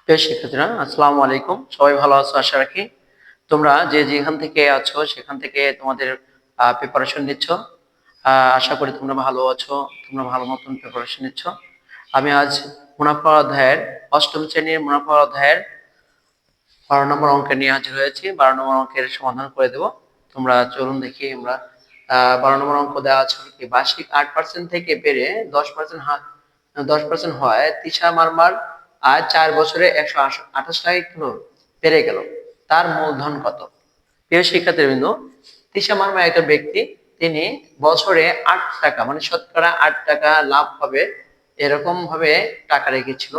প্রিয় শিক্ষার্থীরা, আসসালামু আলাইকুম। সবাই ভালো আছো আশা রাখি। তোমরা যে যেখান থেকে আছো সেখান থেকে তোমাদের প্রিপারেশন নিচ্ছ। আশা করি তোমরা ভালো আছো, তোমরা ভালো মতন প্রিপারেশন নিচ্ছ। আমি আজ মুনাফা অধ্যায়ের অষ্টম শ্রেণীর মুনাফা অধ্যায়ের 12 নম্বর অঙ্কে নিয়ে হাজির হয়েছি। 12 নম্বর অঙ্কের সমাধান করে দেব। তোমরা চলুন দেখি আমরা 12 নম্বর অঙ্ক দেওয়া আছে কি, বার্ষিক 8% থেকে বেড়ে 10% হয় তিশা মারমার আজ 4 বছরে 128 টাকা কিলো বেড়ে গেল, তার মূলধন কত? প্রিয় শিক্ষার্থীবৃন্দ, তিশা মারমা একটা ব্যক্তি, তিনি বছরে 8 টাকা মানে শতকরা 8 টাকা লাভ হবে এরকম ভাবে টাকা রেখেছিল।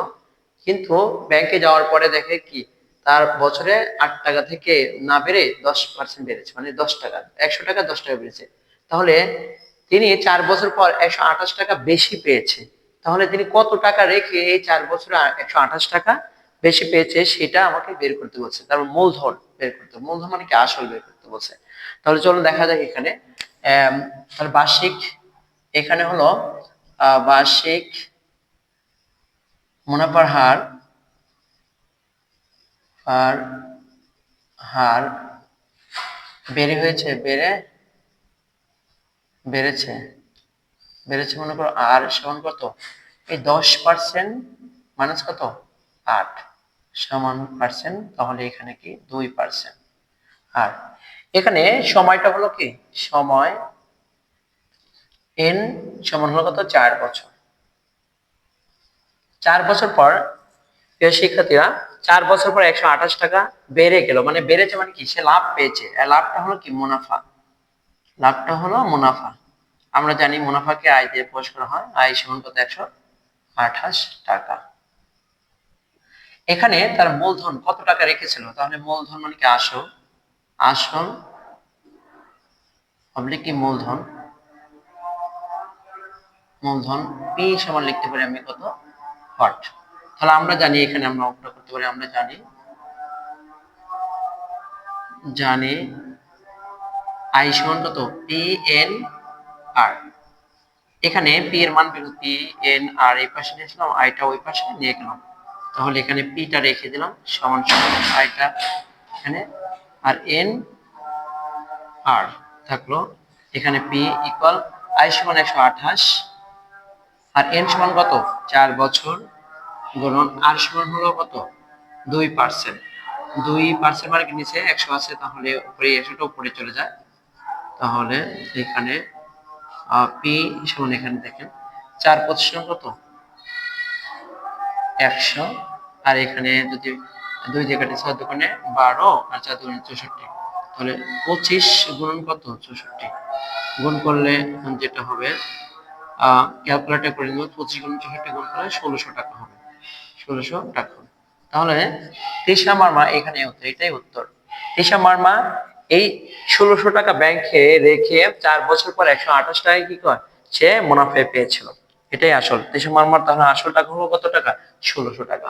কিন্তু ব্যাংকে যাওয়ার পরে দেখে কি তার বছরে 8 টাকা থেকে না বেড়ে 10% বেড়েছে, মানে 10 টাকা, 100 টাকা 10 টাকা বেড়েছে। তাহলে তিনি 4 বছর পর 128 টাকা বেশি পেয়েছে। তাহলে তিনি কত টাকা রেখে এই 4 বছরে 128 টাকা বেশি পেয়েছে সেটা আমাকে বের করতে বলছে। তারপর মূলধন বের করতে, মূলধন মানে কি, আসল বের করতে বলছে। তাহলে চলুন দেখা যাক এখানে তাহলে বার্ষিক, এখানে হলো বার্ষিক মুনাফার হার আর হার বেড়েছে বেড়েছে মনে করো আর সমান কত, এই 10% মাইনাস কত 8 সমান পার্সেন্ট, তাহলে এখানে কি 2%। আর এখানে সময়টা হলো কি, সময় n সমান হলো কত 4 বছর। 4 বছর পর, প্রিয় শিক্ষার্থীরা, 4 বছর পর 128 টাকা বেড়ে গেল, মানে বেড়েছে মানে কি, সে লাভ পেয়েছে। লাভটা হলো কি মুনাফা, লাভটা হলো মুনাফা। আমরা জানি মুনাফাকে আয় দিয়ে প্রকাশ করা হয়, আয় সমান কত 128 টাকা। এখানে তার মূলধন কত টাকা রেখেছিল, তাহলে মূলধন মানে কি আসল, আসল পাবলিক কি মূলধন, মূলধন পি সমান লিখতে পারি আমি কত হট। তাহলে আমরা জানি এখানে আমরা অঙ্কটা করতে পারি, আমরা জানি জানি আই সমান কত পি এন আর। এখানে পি এর মান পেল, পি এন আর এই পাশে নিয়েছিলাম, আইটা ওই পাশে নিয়ে গেলাম। তাহলে এখানে পিটা রেখে দিলাম সমান সমান আইটা এখানে, আর এন আর থাকলো এখানে পি ইকুয়াল আই সমান 128 আর এন সমান কত 4 বছর গুণন আর সমান হলো কত 2%। 2% মানে কি নিচে 100 আছে, তাহলে উপরে 100টা উপরে চলে যায়। তাহলে এখানে পি সমান, এখানে দেখেন 4% কত 100, আর এখানে যদি 2 দিয়ে কাটি 6 দোকানে 12 আর 4 দোকানে 64, তাহলে 25 গুণন কত 64, গুণ করলে যেটা হবে ক্যালকুলেটর করে নিব, 25 গুণ 64 গুণ করলে 1600 টাকা হবে, 1600 টাকা হবে। তাহলে তিশা মারমা এখানে উত্তর, এটাই উত্তর। তিশা মারমা এই 1600 টাকা ব্যাংকে রেখে 4 বছর পর 128 টাকা কি করে সে মুনাফা পেয়েছিল, এটাই আসল। তিশা মারমার তাহলে আসল টাকা হলো কত টাকা 1600 টাকা।